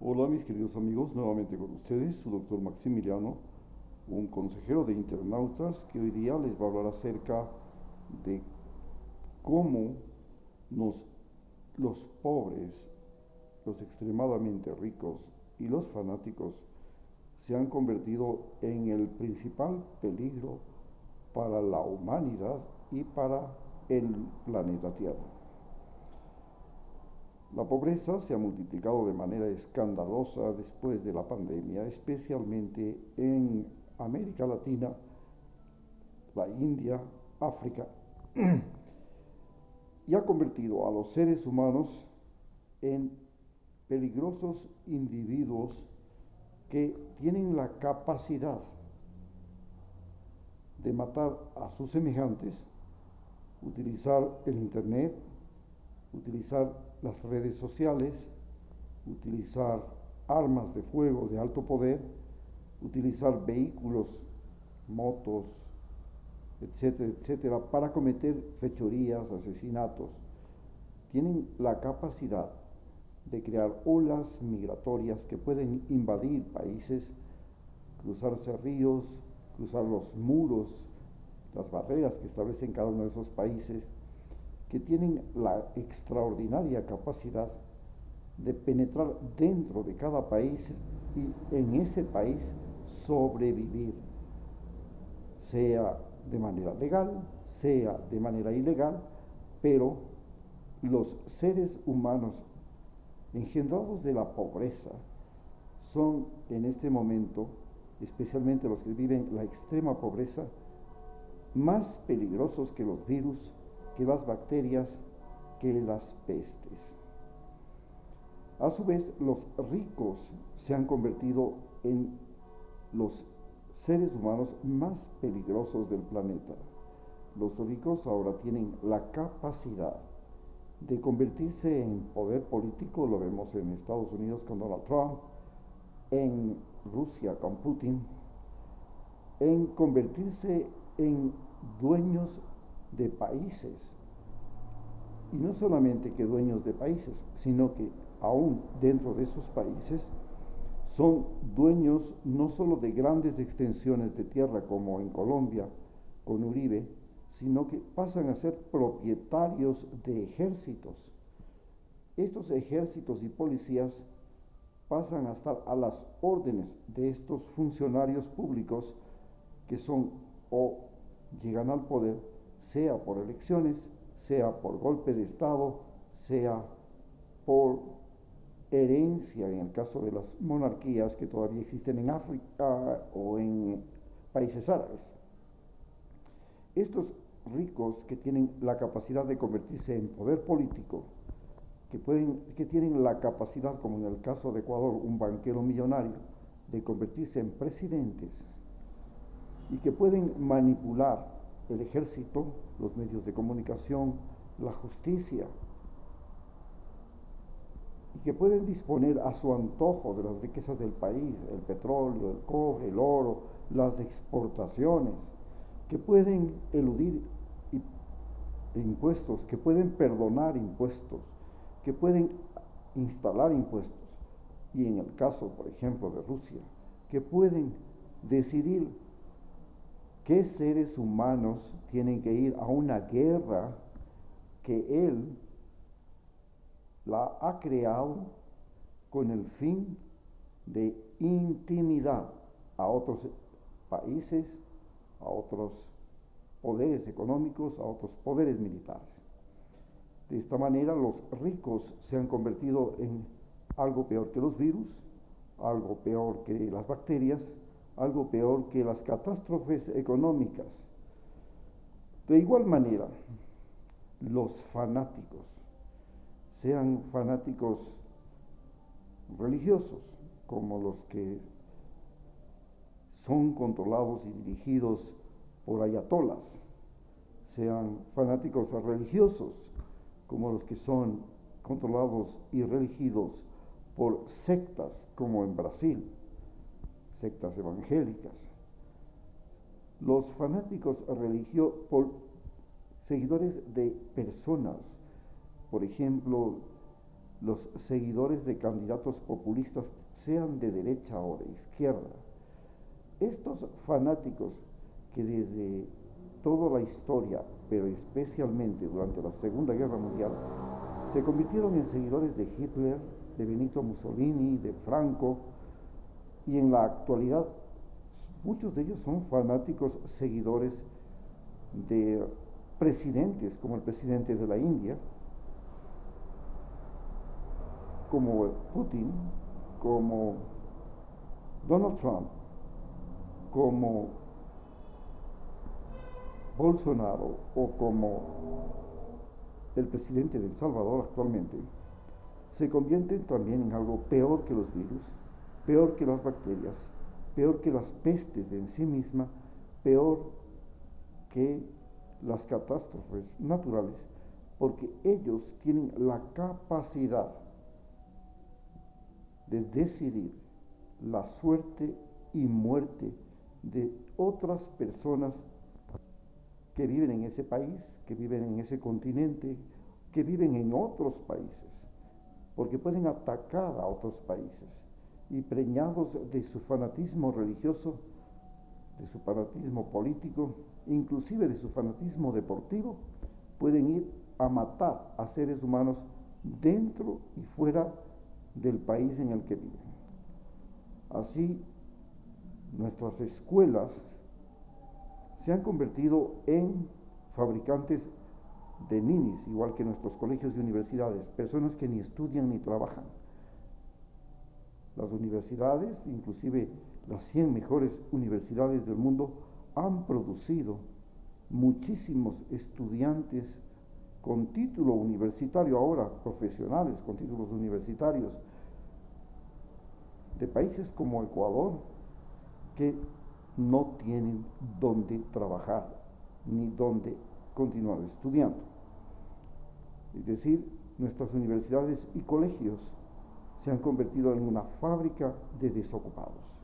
Hola mis queridos amigos, nuevamente con ustedes, su doctor Maximiliano, un consejero de internautas que hoy día les va a hablar acerca de cómo nos, los pobres, los extremadamente ricos y los fanáticos se han convertido en el principal peligro para la humanidad y para el planeta Tierra. La pobreza se ha multiplicado de manera escandalosa después de la pandemia, especialmente en América Latina, la India, África, y ha convertido a los seres humanos en peligrosos individuos que tienen la capacidad de matar a sus semejantes, utilizar el Internet, utilizar las redes sociales, utilizar armas de fuego de alto poder, utilizar vehículos, motos, etcétera, etcétera, para cometer fechorías, asesinatos. Tienen la capacidad de crear olas migratorias que pueden invadir países, cruzarse ríos, cruzar los muros, las barreras que establecen cada uno de esos países, que tienen la extraordinaria capacidad de penetrar dentro de cada país y en ese país sobrevivir, sea de manera legal, sea de manera ilegal, pero los seres humanos engendrados de la pobreza son en este momento, especialmente los que viven la extrema pobreza, más peligrosos que los virus, que las bacterias, que las pestes. A su vez, los ricos se han convertido en los seres humanos más peligrosos del planeta. Los ricos ahora tienen la capacidad de convertirse en poder político, lo vemos en Estados Unidos con Donald Trump, en Rusia con Putin, en convertirse en dueños de países. Y no solamente que dueños de países, sino que aún dentro de esos países son dueños no solo de grandes extensiones de tierra como en Colombia con Uribe, sino que pasan a ser propietarios de ejércitos. Estos ejércitos y policías pasan a estar a las órdenes de estos funcionarios públicos que son o llegan al poder, sea por elecciones, sea por golpe de Estado, sea por herencia en el caso de las monarquías que todavía existen en África o en países árabes. Estos ricos que tienen la capacidad de convertirse en poder político, que tienen la capacidad, como en el caso de Ecuador, un banquero millonario, de convertirse en presidentes y que pueden manipular el ejército, los medios de comunicación, la justicia, y que pueden disponer a su antojo de las riquezas del país, el petróleo, el cobre, el oro, las exportaciones, que pueden eludir impuestos, que pueden perdonar impuestos, que pueden instalar impuestos, y en el caso, por ejemplo, de Rusia, que pueden decidir qué seres humanos tienen que ir a una guerra que él la ha creado con el fin de intimidar a otros países, a otros poderes económicos, a otros poderes militares. De esta manera los ricos se han convertido en algo peor que los virus, algo peor que las bacterias, algo peor que las catástrofes económicas. De igual manera, los fanáticos, sean fanáticos religiosos, como los que son controlados y dirigidos por ayatolas, sean fanáticos religiosos, como los que son controlados y regidos por sectas, como en Brasil, sectas evangélicas. Los fanáticos religiosos, por seguidores de personas, por ejemplo, los seguidores de candidatos populistas, sean de derecha o de izquierda. Estos fanáticos que desde toda la historia, pero especialmente durante la Segunda Guerra Mundial, se convirtieron en seguidores de Hitler, de Benito Mussolini, de Franco, y en la actualidad muchos de ellos son fanáticos seguidores de presidentes como el presidente de la India, como Putin, como Donald Trump, como Bolsonaro o como el presidente de El Salvador actualmente, se convierten también en algo peor que los virus, peor que las bacterias, peor que las pestes en sí misma, peor que las catástrofes naturales, porque ellos tienen la capacidad de decidir la suerte y muerte de otras personas que viven en ese país, que viven en ese continente, que viven en otros países, porque pueden atacar a otros países y preñados de su fanatismo religioso, de su fanatismo político, inclusive de su fanatismo deportivo, pueden ir a matar a seres humanos dentro y fuera del país en el que viven. Así, nuestras escuelas se han convertido en fabricantes de ninis, igual que nuestros colegios y universidades, personas que ni estudian ni trabajan. Las universidades, inclusive las 100 mejores universidades del mundo, han producido muchísimos estudiantes con título universitario, ahora profesionales con títulos universitarios, de países como Ecuador, que no tienen dónde trabajar ni dónde continuar estudiando. Es decir, nuestras universidades y colegios se han convertido en una fábrica de desocupados.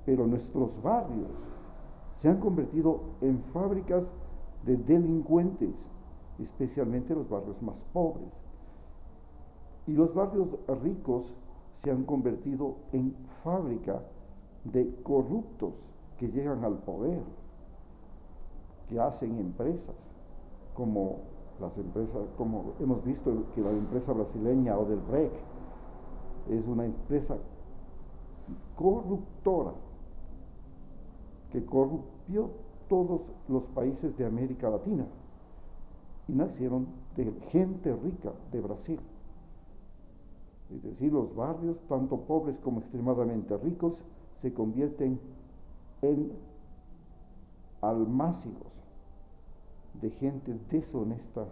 Pero nuestros barrios se han convertido en fábricas de delincuentes, especialmente los barrios más pobres. Y los barrios ricos se han convertido en fábrica de corruptos que llegan al poder, que hacen empresas, como hemos visto que la empresa brasileña Odebrecht es una empresa corruptora que corrompió todos los países de América Latina y nacieron de gente rica de Brasil. Es decir, los barrios, tanto pobres como extremadamente ricos, se convierten en almácigos de gente deshonesta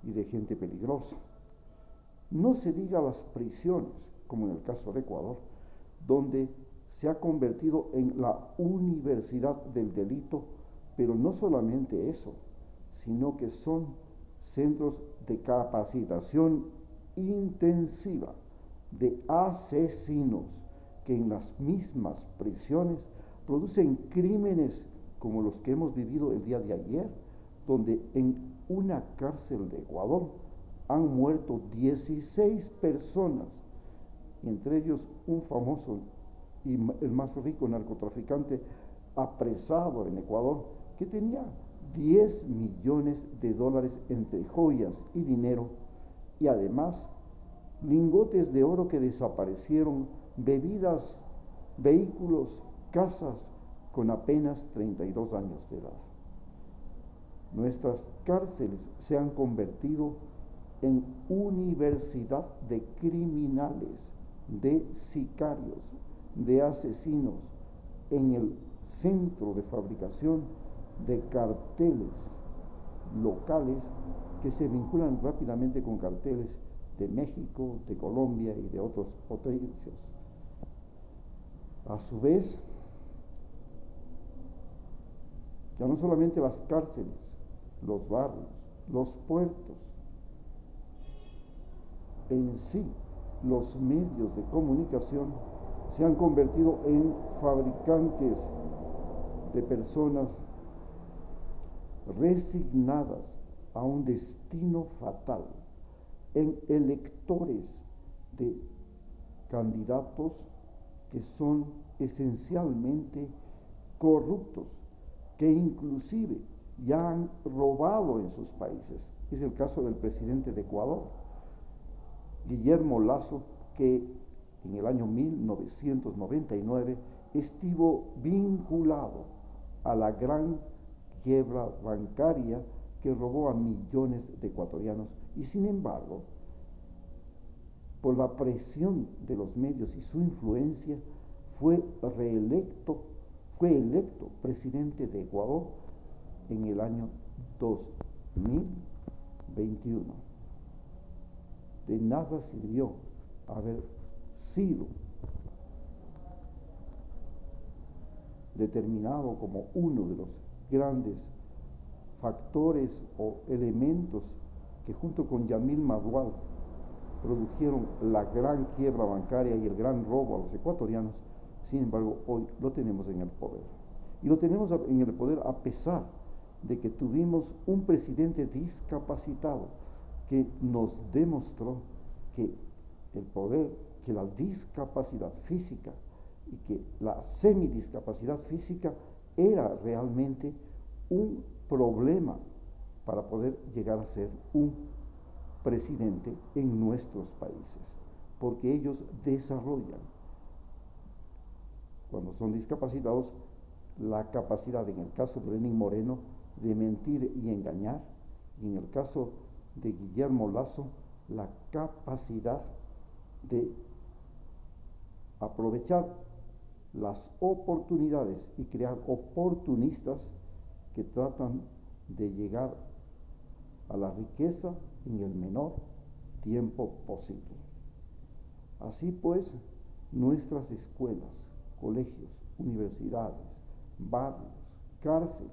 y de gente peligrosa. No se diga las prisiones, como en el caso de Ecuador, donde se ha convertido en la universidad del delito, pero no solamente eso, sino que son centros de capacitación intensiva de asesinos que en las mismas prisiones producen crímenes como los que hemos vivido el día de ayer, donde en una cárcel de Ecuador han muerto 16 personas, entre ellos un famoso y el más rico narcotraficante apresado en Ecuador, que tenía 10 millones de dólares entre joyas y dinero, y además lingotes de oro que desaparecieron, bebidas, vehículos, casas, con apenas 32 años de edad. Nuestras cárceles se han convertido en universidad de criminales, de sicarios, de asesinos, en el centro de fabricación de carteles locales que se vinculan rápidamente con carteles de México, de Colombia y de otras potencias. A su vez, ya no solamente las cárceles, los barrios, los puertos, en sí, los medios de comunicación se han convertido en fabricantes de personas resignadas a un destino fatal, en electores de candidatos que son esencialmente corruptos, que inclusive ya han robado en sus países. Es el caso del presidente de Ecuador, Guillermo Lasso, que en el año 1999 estuvo vinculado a la gran quiebra bancaria que robó a millones de ecuatorianos, y sin embargo, por la presión de los medios y su influencia, fue electo presidente de Ecuador en el año 2021. De nada sirvió haber sido determinado como uno de los grandes factores o elementos que junto con Yamil Madual produjeron la gran quiebra bancaria y el gran robo a los ecuatorianos. Sin embargo, hoy lo tenemos en el poder. Y lo tenemos en el poder a pesar de que tuvimos un presidente discapacitado que nos demostró que el poder, que la discapacidad física y que la semidiscapacidad física era realmente un problema para poder llegar a ser un presidente en nuestros países, porque ellos desarrollan, cuando son discapacitados, la capacidad, en el caso de Lenín Moreno, de mentir y engañar, y en el caso de Guillermo Lasso, la capacidad de aprovechar las oportunidades y crear oportunistas que tratan de llegar a la riqueza en el menor tiempo posible. Así pues, nuestras escuelas, colegios, universidades, barrios, cárceles,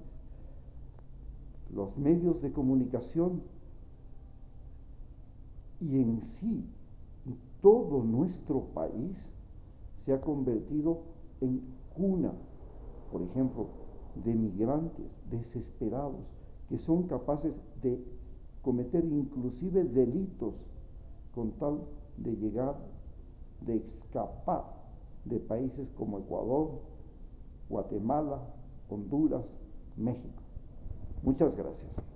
los medios de comunicación y en sí todo nuestro país se ha convertido en cuna, por ejemplo, de migrantes desesperados que son capaces de cometer inclusive delitos con tal de llegar, de escapar de países como Ecuador, Guatemala, Honduras, México. Muchas gracias.